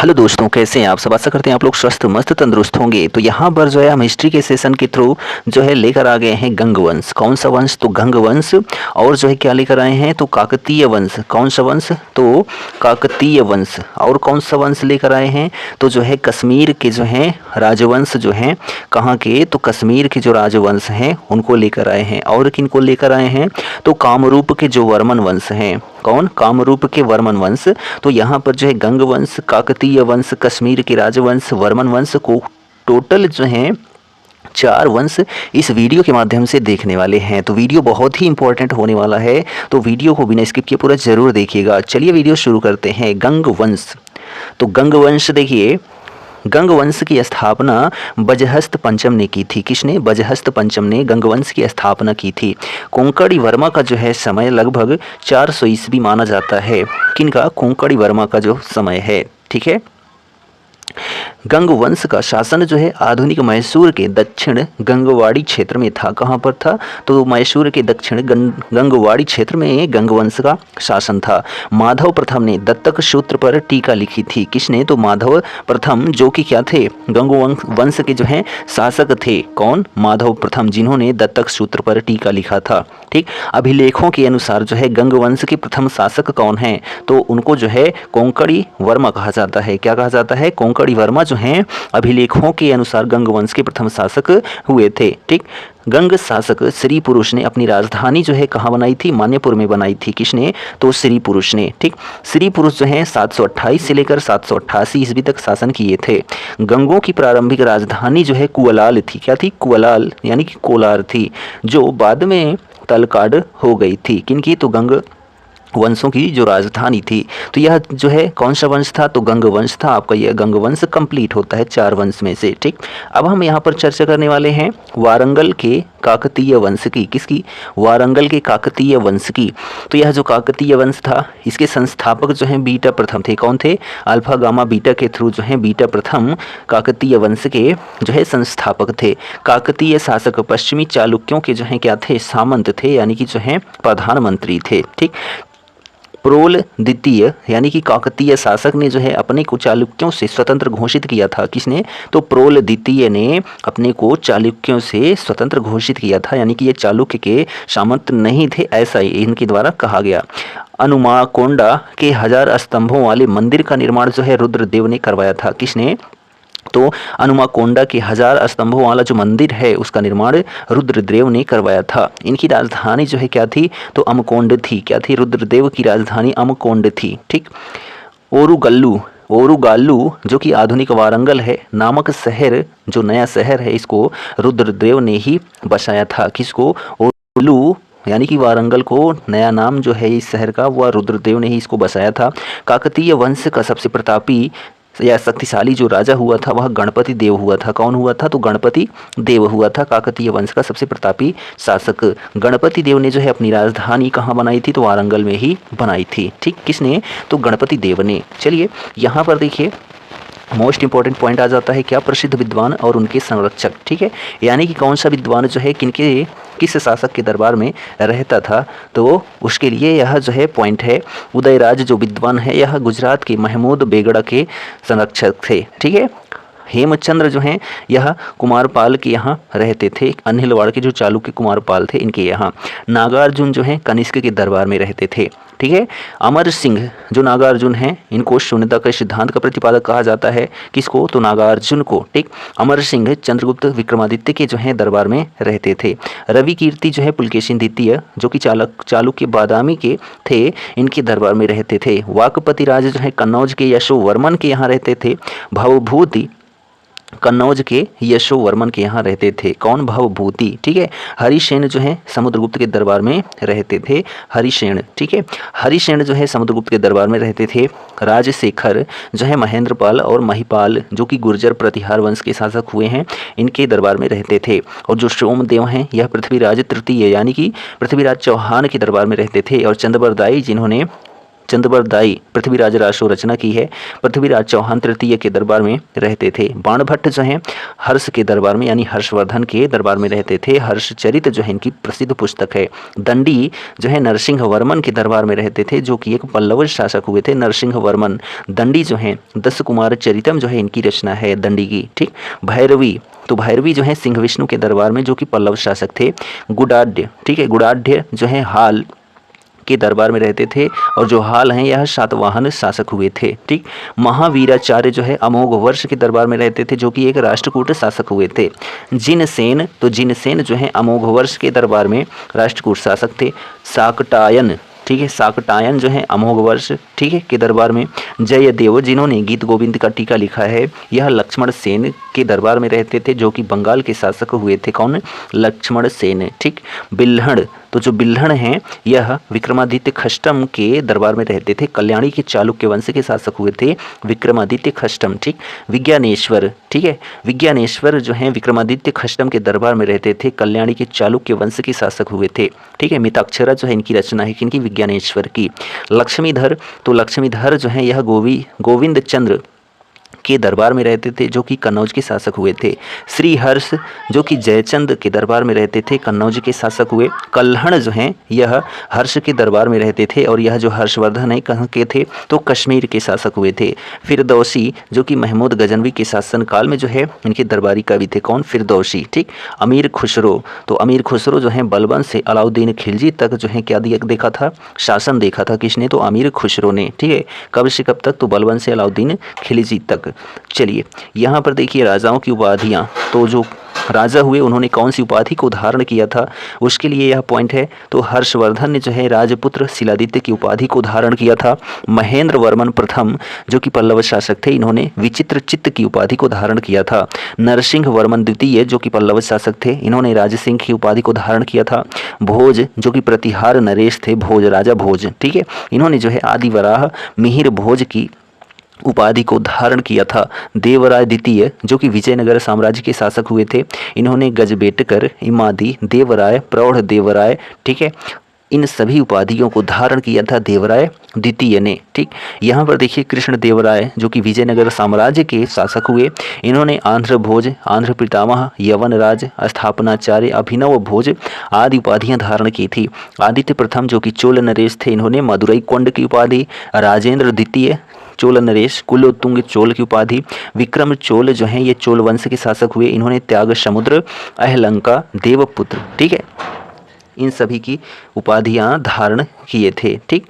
Hello दोस्तों, कैसे हैं आप सब। आशा करते हैं आप लोग स्वस्थ मस्त तंदुरुस्त होंगे। तो यहाँ पर जो है हम हिस्ट्री के सेशन के थ्रू जो है लेकर आ गए हैं गंग वंश। कौन सा वंश? तो गंग वंश। और जो है क्या लेकर आए हैं? तो काकतीय वंश। कौन सा वंश? तो काकतीय वंश। और कौन सा वंश लेकर आए हैं? तो जो है कश्मीर के जो हैं राजवंश जो हैं, कहाँ के? तो कश्मीर के जो राजवंश हैं उनको लेकर आए हैं। और किनको लेकर आए हैं? तो कामरूप के जो वर्मन वंश हैं। कौन? कामरूप के वर्मन वंश। तो यहाँ पर जो है गंग वंश, काकतीय वंश, कश्मीर के राजवंश, वर्मन वंश को टोटल जो हैं 4 वंश इस वीडियो के माध्यम से देखने वाले हैं। तो वीडियो बहुत ही इंपॉर्टेंट होने वाला है, तो वीडियो को बिना स्किप किए पूरा जरूर देखिएगा। चलिए वीडियो शुरू करते हैं। गंग वंश। तो गंग वंश देखिए, गंग वंश की स्थापना बजहस्त पंचम ने की थी। किसने? बजहस्त पंचम ने गंग वंश की स्थापना की थी। कोंकणी वर्मा का जो है समय लगभग 400 ईस्वी माना जाता है। किनका? कोंकणी वर्मा का जो समय है। ठीक है। गंग वंश का शासन जो है आधुनिक मैसूर के दक्षिण गंगवाड़ी क्षेत्र में था। कहाँ पर था? तो मैसूर के दक्षिण गंगवाड़ी क्षेत्र में गंग वंश का शासन था। माधव प्रथम ने दत्तक सूत्र पर टीका लिखी थी। किसने? तो माधव प्रथम, जो कि क्या थे? गंग वंश के जो हैं शासक थे। कौन? माधव प्रथम, जिन्होंने दत्तक सूत्र पर टीका लिखा था। ठीक। अभिलेखों के अनुसार जो है गंग वंश के प्रथम शासक कौन हैं? तो उनको जो है कोंकणी वर्मा कहा जाता है। क्या कहा जाता है? कोंकणी वर्मा जो हैं अभिलेखों के अनुसार गंग वंश के प्रथम शासक हुए थे। ठीक। गंग शासक श्री पुरुष ने अपनी राजधानी जो है कहाँ बनाई थी? मान्यपुर में बनाई थी। किसने? तो श्री पुरुष ने। ठीक। श्री पुरुष जो है 728 से लेकर 788 ईस्वी तक शासन किए थे। गंगों की प्रारंभिक राजधानी जो है कुअलाल थी। क्या थी? कुअलाल यानी कि कोलार थी, जो बाद में तलकाड हो गई थी। किनकी? तो गंग वंशों की जो राजधानी थी। तो यह जो है कौन सा वंश था? तो गंग वंश था। आपका यह गंग वंश कंप्लीट होता है 4 वंश में से। ठीक। अब हम यहाँ पर चर्चा करने वाले हैं वारंगल के काकतीय वंश की। किसकी? वारंगल के काकतीय वंश की। तो यह जो काकतीय वंश था, इसके संस्थापक जो हैं बीटा प्रथम थे। कौन थे? अल्फा गामा बीटा के थ्रू जो है बीटा प्रथम काकतीय वंश के जो है संस्थापक थे। काकतीय शासक पश्चिमी चालुक्यों के जो है क्या थे? सामंत थे, यानी कि जो है प्रधानमंत्री थे। ठीक। प्रोल द्वितीय यानी कि काकतीय शासक ने जो है अपने को चालुक्यों से स्वतंत्र घोषित किया था। किसने? तो प्रोल द्वितीय ने अपने को चालुक्यों से स्वतंत्र घोषित किया था, यानी कि ये चालुक्य के सामंत नहीं थे, ऐसा ही इनके द्वारा कहा गया। अनुमाकोंडा के 1000 स्तंभों वाले मंदिर का निर्माण जो है रुद्रदेव ने करवाया था। किसने? तो अनुमाकोंडा के 1000 स्तंभों वाला जो मंदिर है उसका निर्माण रुद्रदेव ने करवाया था। इनकी राजधानी जो है क्या थी? तो अमकोंड थी। क्या थी? रुद्रदेव की राजधानी अमकोंड थी। ठीक। ओरुगाल्लू जो कि आधुनिक वारंगल है नामक शहर, जो नया शहर है, इसको रुद्रदेव ने ही बसाया था। किसको? ओरुगल्लू यानी कि वारंगल को नया नाम जो है इस शहर का, वह रुद्रदेव ने ही इसको बसाया था। काकतीय वंश का सबसे प्रतापी या शक्तिशाली जो राजा हुआ था वह गणपति देव हुआ था। कौन हुआ था? तो गणपति देव हुआ था। काकतीय वंश का सबसे प्रतापी शासक गणपति देव ने जो है अपनी राजधानी कहाँ बनाई थी? तो वारंगल में ही बनाई थी। ठीक। किसने? तो गणपति देव ने। चलिए यहाँ पर देखिए मोस्ट इंपॉर्टेंट पॉइंट आ जाता है। क्या? प्रसिद्ध विद्वान और उनके संरक्षक। ठीक है। यानी कि कौन सा विद्वान जो है किस शासक के दरबार में रहता था, तो उसके लिए यह जो है पॉइंट है। उदयराज जो विद्वान है यह गुजरात के महमूद बेगड़ा के संरक्षक थे। ठीक है। हेमचंद्र जो हैं यह कुमारपाल के यहाँ रहते थे। अनिलवाड़ के जो चालुक्य कुमारपाल थे इनके यहाँ। नागार्जुन जो हैं कनिष्क के दरबार में रहते थे। ठीक है। अमर सिंह जो नागार्जुन हैं इनको शून्यता के सिद्धांत का प्रतिपादक कहा जाता है। किसको? तो नागार्जुन को। ठीक। अमर सिंह चंद्रगुप्त विक्रमादित्य के जो है दरबार में रहते थे। रवि कीर्ति जो है पुलकेशिन द्वितीय जो कि चालुक्य बादामी के थे, इनके दरबार में रहते थे। वाकपति राज जो है कन्नौज के यशोवर्मन के यहाँ रहते थे। भवभूति कन्नौज के यशोवर्मन के यहाँ रहते थे। कौन? भवभूति। ठीक है। हरिसेन जो है समुद्रगुप्त के दरबार में रहते थे। हरिसेन। ठीक है। हरिसेन जो है समुद्रगुप्त के दरबार में रहते थे। राजशेखर जो है महेंद्रपाल और महिपाल जो कि गुर्जर प्रतिहार वंश के शासक हुए हैं, इनके दरबार में रहते थे। और जो सोमदेव हैं यह पृथ्वीराज तृतीय यानी कि पृथ्वीराज चौहान के दरबार में रहते थे। और चंद्रबरदाई चंद्रबरदाई पृथ्वीराज रासो रचना की है। पृथ्वीराज चौहान तृतीय के दरबार में रहते थे। बाणभट्ट जो हैं हर्ष के दरबार में यानी हर्षवर्धन के दरबार में रहते थे। हर्षचरित जो है इनकी प्रसिद्ध पुस्तक है। दंडी जो है नरसिंह वर्मन के दरबार में रहते थे, जो कि एक पल्लव शासक हुए थे। नरसिंह वर्मन दंडी जो हैं दस कुमार चरितम जो है इनकी रचना है दंडी की। ठीक। भैरवी, तो भैरवी जो है सिंह विष्णु के दरबार में, जो कि पल्लव शासक थे। गुडाढ्य, ठीक है, गुडाढ्य जो है हाल के दरबार में रहते थे और जो हाल हैं यह सातवाहन शासक हुए थे। ठीक। महावीराचार्य जो है अमोघ वर्ष के दरबार में रहते थे, जो कि एक राष्ट्रकूट शासक हुए थे। जिनसेन, तो जिनसेन जो है अमोघ वर्ष के दरबार में राष्ट्रकूट शासक थे। शाकटायन, ठीक है, शाकटायन जो है अमोघ वर्ष, ठीक है, के दरबार में। जयदेव जिन्होंने गीत गोविंद का टीका लिखा है, यह लक्ष्मण सेन के दरबार में रहते थे, जो कि बंगाल के शासक हुए थे। कौन? लक्ष्मण सेन। ठीक। बिल्हण, तो जो बिल्हण हैं यह विक्रमादित्य खष्टम के दरबार में रहते थे। कल्याणी के चालुक्य वंश के शासक हुए थे विक्रमादित्य खष्टम। ठीक। विज्ञानेश्वर, ठीक है, विज्ञानेश्वर जो हैं विक्रमादित्य खष्टम के दरबार में रहते थे। कल्याणी के चालुक्य वंश के शासक हुए थे। ठीक है। मिताक्षरा जो है इनकी रचना है किनकी? विज्ञानेश्वर की। लक्ष्मीधर, तो लक्ष्मीधर जो है यह गोविंद चंद्र के दरबार में रहते थे, जो कि कन्नौज के शासक हुए थे। श्रीहर्ष जो कि जयचंद के दरबार में रहते थे, कन्नौज के शासक हुए। कल्हण जो हैं यह हर्ष के दरबार में रहते थे और यह जो हर्षवर्धन है कहाँ के थे? तो कश्मीर के शासक हुए थे। फिरदौसी जो कि महमूद गजनवी के शासनकाल में जो है इनके दरबारी कवि थे। कौन? फिरदौसी। ठीक। अमीर खुसरो, तो अमीर खुसरो जो है बलबन से अलाउद्दीन खिलजी तक जो है क्या देखा था? शासन देखा था। किसने? तो अमीर खुसरो ने। ठीक है। कब से कब तक? तो बलबन से अलाउद्दीन खिलजी तक। चलिए यहाँ पर देखिए राजाओं की उपाधियाँ, तो जो राजा हुए उन्होंने कौन सी उपाधि को धारण किया था, उसके लिए यह पॉइंट है। तो हर्षवर्धन ने जो है राजपुत्र शिलादित्य की उपाधि को धारण किया था। महेंद्र वर्मन प्रथम जो कि पल्लव शासक थे, इन्होंने विचित्र चित्त की उपाधि को धारण किया था। नरसिंह वर्मन द्वितीय जो कि पल्लव शासक थे, इन्होंने राजसिंह की उपाधि को धारण किया था। भोज जो कि प्रतिहार नरेश थे, भोज राजा भोज, ठीक है, इन्होंने जो है आदिवराह मिहिर भोज की उपाधि को धारण किया था। देवराय द्वितीय जो कि विजयनगर साम्राज्य के शासक हुए थे, इन्होंने गजबेटकर, इमादी, देवराय, प्रौढ़ देवराय, ठीक है, इन सभी उपाधियों को धारण किया था देवराय द्वितीय ने। ठीक। यहाँ पर देखिए कृष्ण देवराय जो कि विजयनगर साम्राज्य के शासक हुए, इन्होंने आंध्र भोज, आंध्र पितामह, यवन राज, स्थापनाचार्य, अभिनव भोज आदि उपाधियां धारण की थी। आदित्य प्रथम जो कि चोल नरेश थे, इन्होंने मदुरई कोंड की उपाधि। राजेंद्र द्वितीय चोल नरेश, कुलोत्तुंग चोल की उपाधि। विक्रम चोल जो हैं ये चोल वंश के शासक हुए, इन्होंने त्याग समुद्र, अहलंका, देवपुत्र, ठीक है, इन सभी की उपाधियां धारण किए थे। ठीक।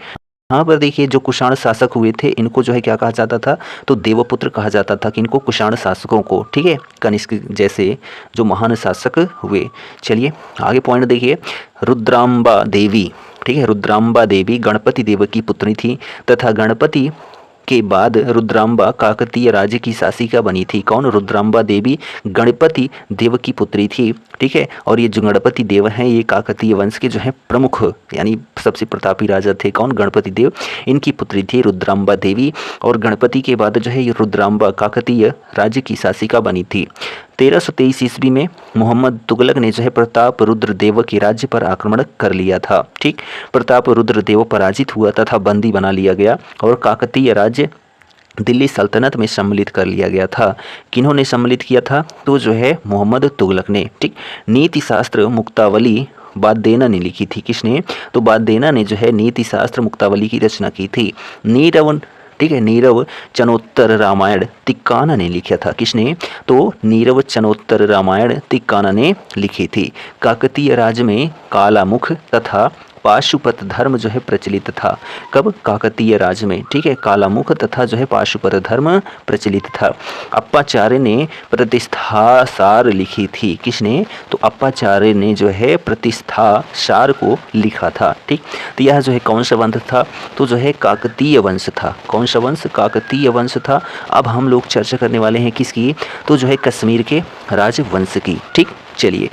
यहाँ पर देखिए जो कुषाण शासक हुए थे, इनको जो है क्या कहा जाता था? तो देवपुत्र कहा जाता था। कि इनको कुषाण शासकों को, ठीक है, कनिष्क जैसे जो महान शासक हुए। चलिए आगे पॉइंट देखिए। रुद्रांबा देवी, ठीक है, रुद्रांबा देवी गणपति देव की पुत्री थी तथा गणपति के बाद रुद्रांबा काकतीय राज्य की शासिका बनी थी। कौन? रुद्रांबा देवी गणपति देव की पुत्री थी। ठीक है। और ये जो गणपति देव हैं ये काकतीय वंश के जो है प्रमुख यानी सबसे प्रतापी राजा थे। कौन? गणपति देव, इनकी पुत्री थी रुद्रांबा देवी। और गणपति के बाद जो है ये रुद्रांबा काकतीय राज्य की शासिका बनी थी। 1323 ईस्वी में मोहम्मद तुगलक ने जो है प्रताप रुद्र देव के राज्य पर आक्रमण कर लिया था। ठीक। प्रताप रुद्र देव पराजित हुआ तथा बंदी बना लिया गया और काकतीय राज्य दिल्ली सल्तनत में सम्मिलित कर लिया गया था। किन्होंने सम्मिलित किया था? तो जो है मोहम्मद तुगलक ने। ठीक। नीति शास्त्र मुक्तावली बाददेना ने लिखी थी। किसने? तो बाददेना ने जो है नीति शास्त्र मुक्तावली की रचना की थी। नीरव, ठीक है, नीरव चनोत्तर रामायण तिक्काना ने लिखा था। किसने? तो नीरव चनोत्तर रामायण तिक्काना ने लिखी थी। काकतीय राज में कालामुख तथा पाशुपत धर्म जो है प्रचलित था। कब? काकतीय राज में। ठीक है। कालामुख तथा जो है पाशुपत धर्म प्रचलित था। अप्पाचार्य ने प्रतिष्ठा सार लिखी थी। किसने? तो अप्पाचार्य ने जो है प्रतिष्ठा सार को लिखा था। ठीक। तो यह जो है कौन सा वंश था? तो जो है काकतीय वंश था। कौन सा वंश? काकतीय वंश था। अब हम लोग चर्चा करने वाले हैं किसकी? तो जो है कश्मीर के राजवंश की। ठीक। चलिए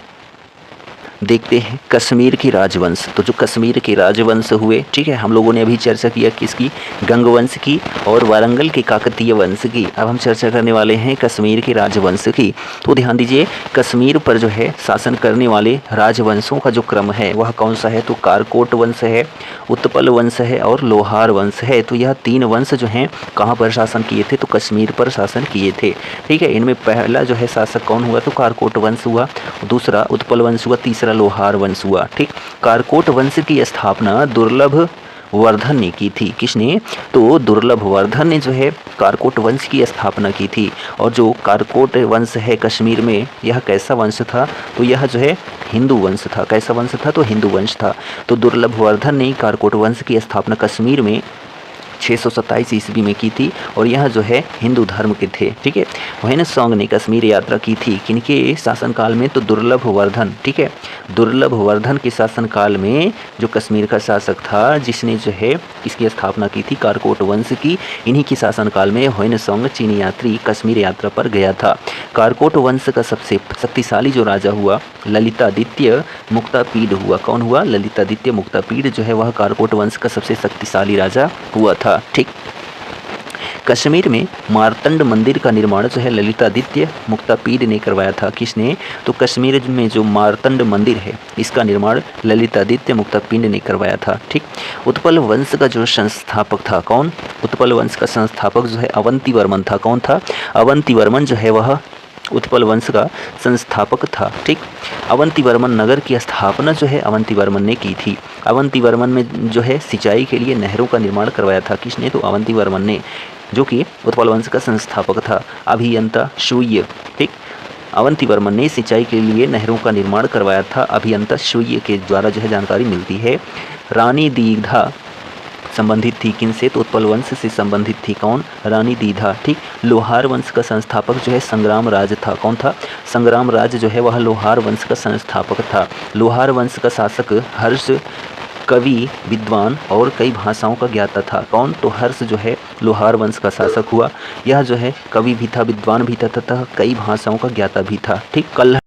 देखते हैं कश्मीर के राजवंश। तो जो कश्मीर के राजवंश हुए, ठीक है, हम लोगों ने अभी चर्चा किया किसकी, गंगवंश की और वारंगल के काकतीय वंश की। अब हम चर्चा करने वाले हैं कश्मीर के राजवंश की। तो ध्यान दीजिए, कश्मीर पर जो है शासन करने वाले राजवंशों का जो क्रम है वह कौन सा है, तो कारकोट वंश है, उत्पल वंश है और लोहार वंश है। तो यह 3 वंश जो हैं कहाँ पर शासन किए थे, तो कश्मीर पर शासन किए थे। ठीक है, इनमें पहला जो है शासक कौन हुआ, तो कारकोट वंश हुआ, दूसरा उत्पल वंश हुआ, तीसरा लोहार वंश हुआ। ठीक, कारकोट वंश की स्थापना दुर्लभ वर्धन ने की थी। किसने, तो दुर्लभ वर्धन ने जो है कारकोट वंश की स्थापना की थी। और जो कारकोट वंश है कश्मीर में, यह कैसा वंश था, तो यह जो है हिंदू वंश था। कैसा वंश था, तो हिंदू वंश था। तो दुर्लभ वर्धन ने कारकोट वंश की स्थापना कश्मीर में 627 ईस्वी में की थी और यह जो है हिंदू धर्म के थे। ठीक है, ह्वेनसांग ने कश्मीर यात्रा की थी किनके शासनकाल में, तो दुर्लभ वर्धन। ठीक है, दुर्लभ वर्धन के शासनकाल में जो कश्मीर का शासक था, जिसने जो है इसकी स्थापना की थी कारकोट वंश की, इन्हीं के शासनकाल में ह्वेनसांग चीनी यात्री कश्मीर यात्रा पर गया था। कारकोट वंश का सबसे शक्तिशाली जो राजा हुआ ललितादित्य मुक्तापीड हुआ। कौन हुआ, ललितादित्य मुक्तापीड जो है वह कारकोट वंश का सबसे शक्तिशाली राजा हुआ था। ठीक, कश्मीर में मार्तंड मंदिर का निर्माण जो है ललितादित्य मुक्तापीड ने करवाया था। किसने, तो कश्मीर में जो मार्तंड मंदिर है इसका निर्माण ललितादित्य मुक्तापीड ने करवाया था। ठीक, उत्पल वंश का जो संस्थापक था कौन, उत्पल वंश का संस्थापक जो है अवंती वर्मन था। कौन था, अवंती वर्मन जो है वह उत्पल वंश का संस्थापक था। ठीक, अवंती वर्मन नगर की स्थापना जो है अवंती वर्मन ने की थी। अवंती वर्मन में जो है सिंचाई के लिए नहरों का निर्माण करवाया था। किसने, तो अवंती वर्मन ने, जो कि उत्पल वंश का संस्थापक था। अभियंता शूय, ठीक, अवंती वर्मन ने सिंचाई के लिए नहरों का निर्माण करवाया था। अभियंता शूय के द्वारा जो है जानकारी मिलती है। रानी दीघा संबंधित थी किनसे, तो उत्पल वंश से संबंधित थी। कौन, रानी दीघा। ठीक, लोहार वंश का संस्थापक जो है संग्राम राज था। कौन था, संग्राम राज जो है वह लोहार वंश का संस्थापक था। लोहार वंश का शासक हर्ष कवि विद्वान और कई भाषाओं का ज्ञाता था। कौन, तो हर्ष जो है लोहार वंश का शासक हुआ। यह जो है कवि भी था, विद्वान भी था तथा कई भाषाओं का ज्ञाता भी था। ठीक, कल्हण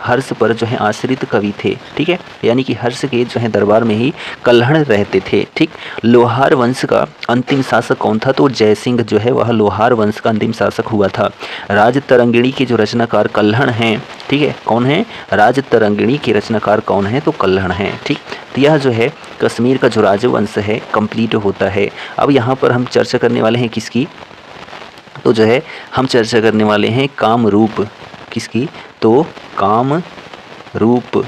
हर्ष पर जो है आश्रित कवि थे। ठीक है, यानी कि हर्ष के जो है दरबार में ही कल्हण रहते थे। ठीक, लोहार वंश का अंतिम शासक कौन था, तो जयसिंह जो है वह लोहार वंश का अंतिम शासक हुआ था। राज तरंगिणी के जो रचनाकार कल्हण हैं, ठीक है, कौन है, राज तरंगिणी के रचनाकार कौन है, तो कल्हण हैं। ठीक, तो यह जो है कश्मीर का जो राजवंश है कंप्लीट होता है। अब यहाँ पर हम चर्चा करने वाले हैं किसकी, तो जो है हम चर्चा करने वाले हैं कामरूप। किसकी, तो कामरूप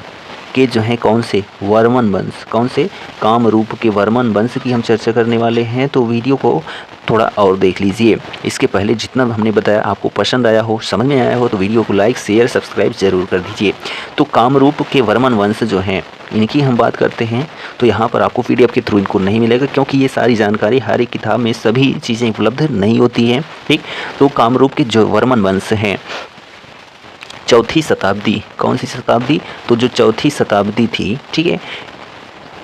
के जो है कौन से, वर्मन वंश। कौन से, कामरूप के वर्मन वंश की हम चर्चा करने वाले हैं। तो वीडियो को थोड़ा और देख लीजिए। इसके पहले जितना हमने बताया आपको पसंद आया हो, समझ में आया हो, तो वीडियो को लाइक शेयर सब्सक्राइब जरूर कर दीजिए। तो कामरूप के वर्मन वंश जो हैं इनकी हम बात करते हैं, तो यहाँ पर आपको PDF के थ्रू इनको नहीं मिलेगा, क्योंकि ये सारी जानकारी हर एक किताब में सभी चीज़ें उपलब्ध नहीं होती हैं। ठीक, तो कामरूप के जो वर्मन वंश हैं, चौथी शताब्दी, कौन सी शताब्दी, तो जो चौथी शताब्दी थी, ठीक है,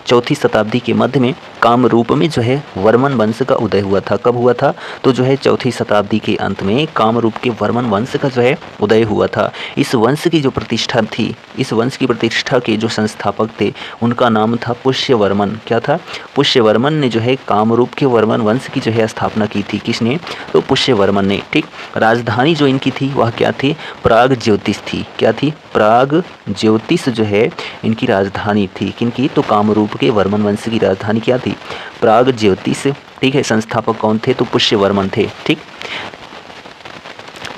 चौथी शताब्दी के मध्य में कामरूप में जो है वर्मन वंश का उदय हुआ था। कब हुआ था, तो जो है चौथी शताब्दी के अंत में कामरूप के वर्मन वंश का जो है उदय हुआ था। इस वंश की जो प्रतिष्ठा थी, इस वंश की प्रतिष्ठा के जो संस्थापक थे उनका नाम था पुष्यवर्मन। क्या था, पुष्यवर्मन ने जो है कामरूप के वर्मन वंश की जो है स्थापना की थी। किसने, तो पुष्यवर्मन ने। ठीक, राजधानी जो इनकी थी वह क्या थी, प्राग ज्योतिष थी। क्या थी, प्राग ज्योतिष जो है इनकी राजधानी थी। किनकी, तो कामरूप के वर्मन वंश की राजधानी क्या थी, प्राग ज्योतिष। ठीक है, संस्थापक कौन थे, तो पुष्यवर्मन थे। ठीक,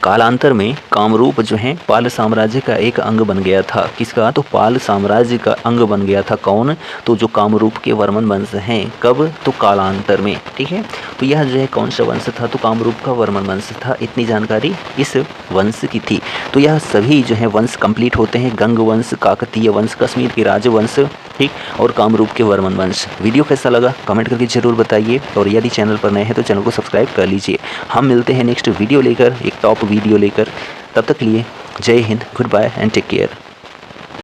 कालांतर में कामरूप जो है पाल साम्राज्य का एक अंग बन गया था। किसका, तो पाल साम्राज्य का अंग बन गया था। कौन, तो जो कामरूप के वर्मन वंश हैं। कब, तो कालांतर में। ठीक है, तो यह जो है कौन सा वंश था, तो कामरूप का वर्मन वंश था। इतनी जानकारी इस वंश की थी। तो यह सभी जो है वंश कंप्लीट होते हैं, गंग वंश, काकतीय वंश, कश्मीर के राजवंश, ठीक, और कामरूप के वर्मन वंश। वीडियो कैसा लगा कमेंट करके जरूर बताइए, और यदि चैनल पर नए हैं तो चैनल को सब्सक्राइब कर लीजिए। हम मिलते हैं नेक्स्ट वीडियो लेकर, एक टॉप वीडियो लेकर। तब तक के लिए जय हिंद, goodbye and take care.